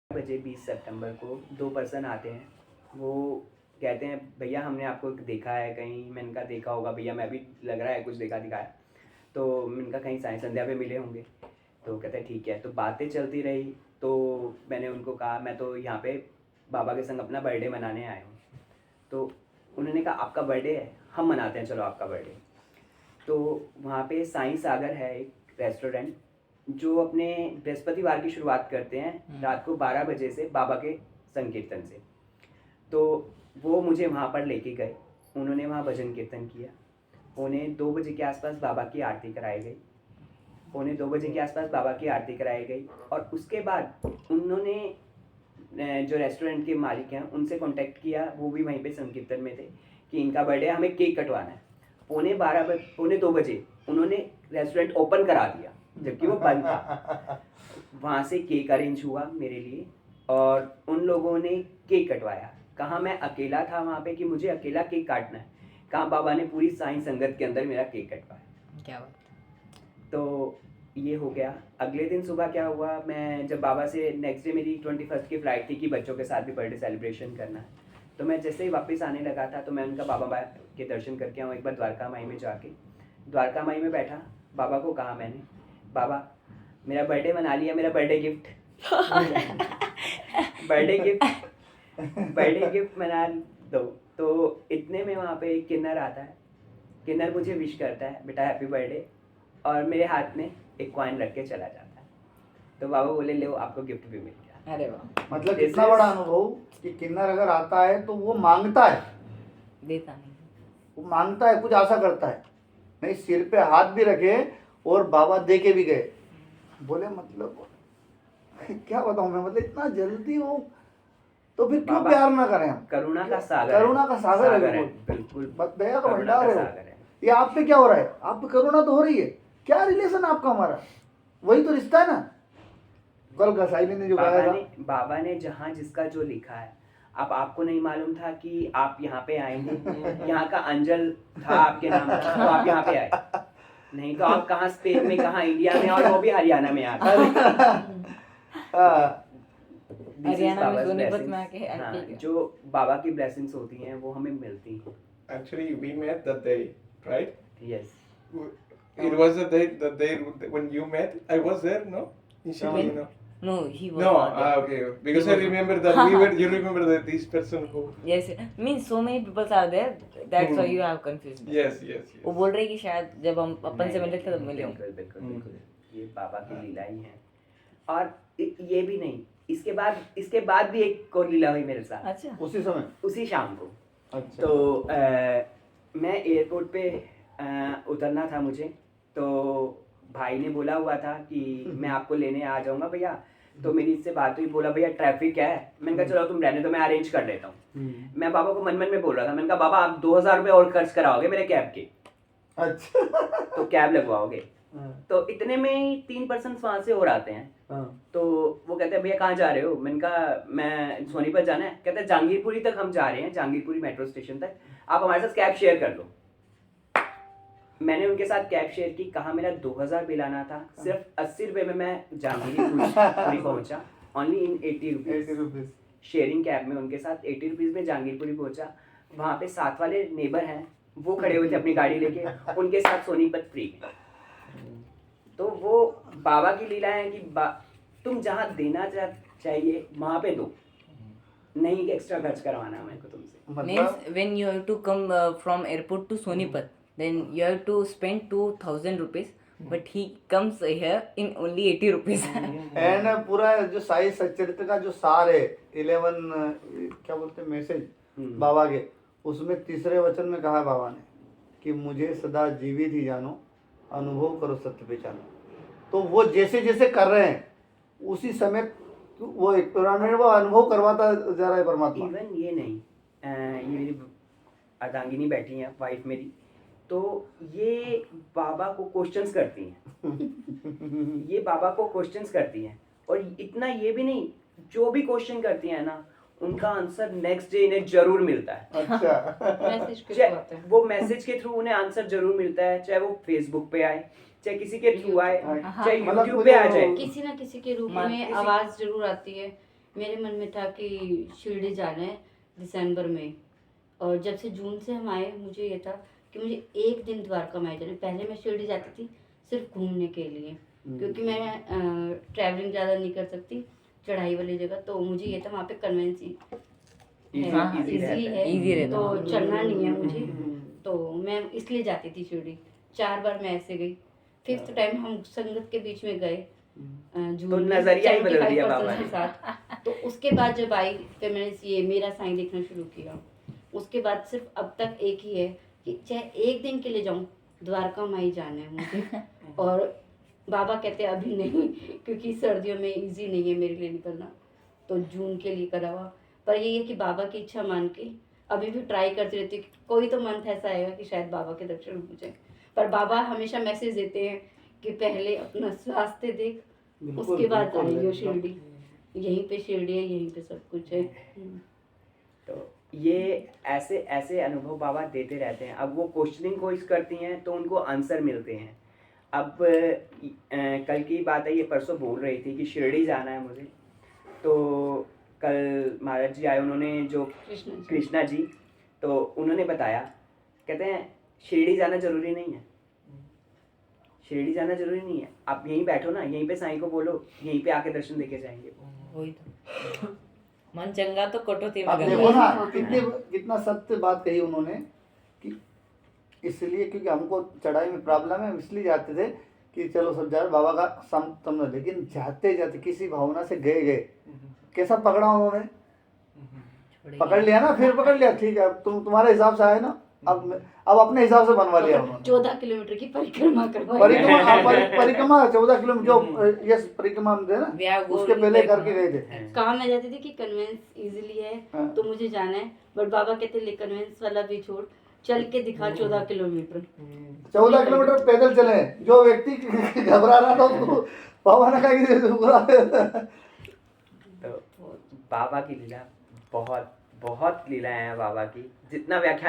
बजे 20 सितंबर को 2 पर्सन आते हैं। वो कहते हैं भैया हमने आपको देखा है कहीं। मैंने कहा देखा होगा भैया, मैं भी लग रहा है कुछ देखा दिखाया। तो मैंने कहा कहीं साई संध्या पे मिले होंगे। तो कहते हैं ठीक है। तो बातें चलती रही। तो मैंने उनको कहा मैं तो यहाँ पे बाबा के संग अपना बर्थडे मनाने आया हूँ। तो उन्होंने कहा आपका बर्थडे है, हम मनाते हैं, चलो आपका बर्थडे। तो वहाँ पे साईं सागर है एक रेस्टोरेंट, जो अपने बृहस्पतिवार की शुरुआत करते हैं रात को 12 बजे से बाबा के संकीर्तन से। तो वो मुझे वहाँ पर लेके गए। उन्होंने वहाँ भजन कीर्तन किया। उन्हें 2 बजे के आसपास बाबा की आरती कराई गई। उन्हें 2 बजे के आसपास बाबा की आरती कराई गई और उसके बाद उन्होंने जो रेस्टोरेंट के मालिक हैं उनसे कांटेक्ट किया, वो भी वहीं पे संकीर्तन में थे, कि इनका बर्थडे, हमें केक कटवाना है। पौने 2 बजे उन्होंने रेस्टोरेंट ओपन करा दिया जबकि वो बंद था। वहाँ से केक अरेंज हुआ मेरे लिए और उन लोगों ने केक कटवाया। कहाँ मैं अकेला था वहाँ पे कि मुझे अकेला केक काटना है, कहाँ बाबा ने पूरी साईं संगत के अंदर मेरा केक कटवाया। क्या बात। तो ये हो गया। अगले दिन सुबह क्या हुआ, मैं जब बाबा से नेक्स्ट डे मेरी 21st की फ़्लाइट थी कि बच्चों के साथ भी बर्थडे सेलिब्रेशन करना है। तो मैं जैसे ही वापस आने लगा था तो मैं उनका बाबा के दर्शन करके आऊँ एक बार द्वारका माई में जाके। द्वारका माई में बैठा, बाबा को कहा मैंने, बाबा मेरा बर्थडे मना लिया, मेरा बर्थडे गिफ्ट बर्थडे गिफ्ट मना दो। तो इतने में वहाँ पे एक किन्नर आता है। किन्नर मुझे विश करता है बेटा हैप्पी बर्थडे, और मेरे हाथ में एक कॉइन रख के चला जाता है। तो बाबा बोले ले आपको गिफ्ट भी मिल गया। अरे वाह, मतलब कितना बड़ा अनुभव कि किन्नर अगर आता है तो वो मांगता है, देता नहीं, वो मांगता है, कुछ आशा करता है नहीं। सिर पे हाथ भी रखे और बाबा दे के भी गए। बोले मतलब क्या बताऊं मैं, मतलब इतना जल्दी वो, तो फिर क्यों प्यार ना करें हम। करुणा का सागर, करुणा का सागर है बिल्कुल, दया का भंडार है। ये आप पे क्या हो रहा है, आप पे करुणा तो हो रही है, क्या रिलेशन आपका हमारा, वही तो रिश्ता है ना। कल घसाईली ने जो गाया था, बाबा ने जहाँ जिसका जो लिखा है। अब आपको नहीं मालूम था कि आप यहाँ पे आएंगे, यहाँ का अंजल था आपके नाम का, तो आप यहाँ पे आए, नहीं तो आप कहाँ स्पेन में, कहाँ इंडिया में, और वो भी हरियाणा में आके। हरियाणा में सोनीपत में आके। हाँ, जो बाबा की ब्लेसिंग्स होती हैं वो हमें मिलती हैं। Actually, we met that day, right? Yes. It was the day when you met. I was there, no? In Chile, When? no? No, he was No, not there. okay. Because I remember that we were. You remember that this person who? Yes, means so many people are there. That's why you have confused. Yes. वो बोल रहे कि शायद जब हम अपन से मिले थे तब मिले होंगे। बिल्कुल, ये बाबा की लीला ही है। और ये भी नहीं, इसके बाद भी एक और लीला हुई मेरे साथ। अच्छा, उसी समय, उसी शाम को। अच्छा। तो मैं एयरपोर्ट पे उतरना था मुझे। तो भाई ने बोला हुआ था कि मैं आपको लेने आ जाऊंगा भैया। तो मेरी इससे बात हुई, बोला भैया ट्रैफिक है। मैंने कहा चलो तुम रहने दो, मैं अरेंज कर देता हूँ। मैं बाबा को मन में बोल रहा था, मैंने कहा बाबा आप 2000 रुपये और खर्च कराओगे मेरे कैब के। अच्छा। तो कैब लगवाओगे। तो इतने में ही 3 पर्सन वहाँ से और आते हैं। तो वो कहते हैं भैया कहाँ जा रहे हो। मैंने कहा मैं सोनीपत जाना है। कहते हैं जहांगीरपुरी तक हम जा रहे हैं, जहांगीरपुरी मेट्रो स्टेशन तक, आप हमारे साथ कैब शेयर कर लो। मैंने उनके साथ कैब शेयर की। कहा मेरा 2000 बिल आना था, सिर्फ 80 रुपये में मैं जहांगीरपुरी पहुंचा। Only in 80 rupees sharing cab में उनके साथ 80 रुपीज में जहांगीरपुरी पहुंचा। वहाँ पे साथ वाले नेबर हैं, वो खड़े हुए थे अपनी गाड़ी लेके, उनके साथ सोनीपत फ्री में। तो वो बाबा की लीला है कि तुम जहाँ देना चाहिए वहाँ पे दो, नहीं कि एक्स्ट्रा खर्च करवाना मेरे को तुमसे। Means when you have to come from airport to Sonipat, then you have to spend 2000 rupees, but he comes here in only 80 rupees. And पूरा जो साई सच्चरित्र का जो सार है 11 क्या बोलते हैं मैसेज बाबा के, उसमें तीसरे वचन में कहा बाबा ने कि मुझे सदा जीवित ही जानो, अनुभव करो सत्य पहचानो। तो वो जैसे जैसे कर रहे हैं उसी समय वो एक पुराने वो अनुभव करवाता जा रहा है परमात्मा। इवन ये नहीं, ये मेरी अर्धांगिनी बैठी हैं वाइफ मेरी, तो ये बाबा को क्वेश्चंस करती हैं। ये बाबा को क्वेश्चंस करती हैं, और इतना ये भी नहीं, जो भी क्वेश्चन करती हैं ना उनका आंसर नेक्स्ट डे इन्हें जरूर मिलता है। अच्छा। वो मैसेज के थ्रू उन्हें आंसर जरूर मिलता है, चाहे वो फेसबुक पे आए, चाहे किसी के थ्रू आए, चाहे यूट्यूब पे आ जाए, किसी ना किसी के रूप में आवाज जरूर आती है। मेरे मन में था कि शिरडी जाना है दिसंबर में, और जब से जून से हम आए मुझे ये था कि मुझे एक दिन द्वारका माई जाना है। पहले मैं शिरडी जाती थी सिर्फ घूमने के लिए, क्योंकि मैं ट्रैवलिंग ज़्यादा नहीं कर सकती चढ़ाई वाली जगह, तो मुझे ये था वहाँ पे कन्वेंस हाँ, इजी है, easy रहता तो चलना नहीं है मुझे, तो मैं इसलिए जाती थी शिरडी। 4 बार मैं ऐसे गई। 5th टाइम हम संगत के बीच में गए जून तो में, नजरिया ही बदल दिया 75% बाबा के ने। साथ। तो उसके बाद जब आई फिर मैंने ये मेरा साईं देखना शुरू किया। उसके बाद सिर्फ अब तक एक ही है कि चाहे एक दिन के लिए जाऊं, द्वारका माई जाना है मुझे। और बाबा कहते हैं अभी नहीं, क्योंकि सर्दियों में इजी नहीं है मेरे लिए निकलना, तो जून के लिए करा हुआ। पर ये है कि बाबा की इच्छा मान के अभी भी ट्राई करती रहती हूँ कि कोई तो मंथ ऐसा आएगा कि शायद बाबा के दर्शन हो जाए। पर बाबा हमेशा मैसेज देते हैं कि पहले अपना स्वास्थ्य देख, बिल्कुल, उसके बाद बिल्कुल, आएगी एकदम। शिरडी। यहीं पे शिरडी है, यहीं पे सब कुछ है। तो ये ऐसे ऐसे अनुभव बाबा देते रहते हैं। अब वो क्वेश्चनिंग कोशिश करती हैं तो उनको आंसर मिलते हैं। अब कल की बात है, ये परसों बोल रही थी कि शिरडी जाना है मुझे, तो कल महाराज जी आए, उन्होंने जो कृष्णा जी, तो उन्होंने बताया, कहते हैं शिरडी जाना जरूरी नहीं है, शिरडी जाना जरूरी नहीं है, आप यहीं बैठो ना, यहीं पे साईं को बोलो, यहीं पे आके दर्शन देके जाएंगे। वही तो मन चंगा तो कटौती में आप गंगा। देखो ना कितना सत्य बात कही उन्होंने, कि इसलिए क्योंकि हमको चढ़ाई में प्रॉब्लम है, हम इसलिए जाते थे कि चलो सब जा रहे बाबा का समझ, लेकिन जाते जाते किसी भावना से गए कैसा पकड़ा उन्होंने, पकड़ लिया ना, फिर पकड़ लिया, ठीक है अब तुम्हारे हिसाब से आए ना, अब अपने हिसाब से बनवा लिया उन्होंने। 14 किलोमीटर की परिक्रमा करवाई। परिक्रमा 14 किलोमीटर जो यस परिक्रमा हम थे ना, व्यागोल उसके पहले करके गए थे। कहा मैं जाती थी कि कन्वेंस इजीली है हाँ। तो मुझे जाना है, बट बाबा कहते ले कन्वेंस वाला भी छोड़, चल के दिखा 14 किलोमीटर। 14 किलोमीटर पैदल चले, जो व्यक्ति घबरा रहा था उसको बाबा ने कहा कि तो बाबा की लीला बहुत बहुत लीलाएं हैं बाबा की, जितना व्याख्यान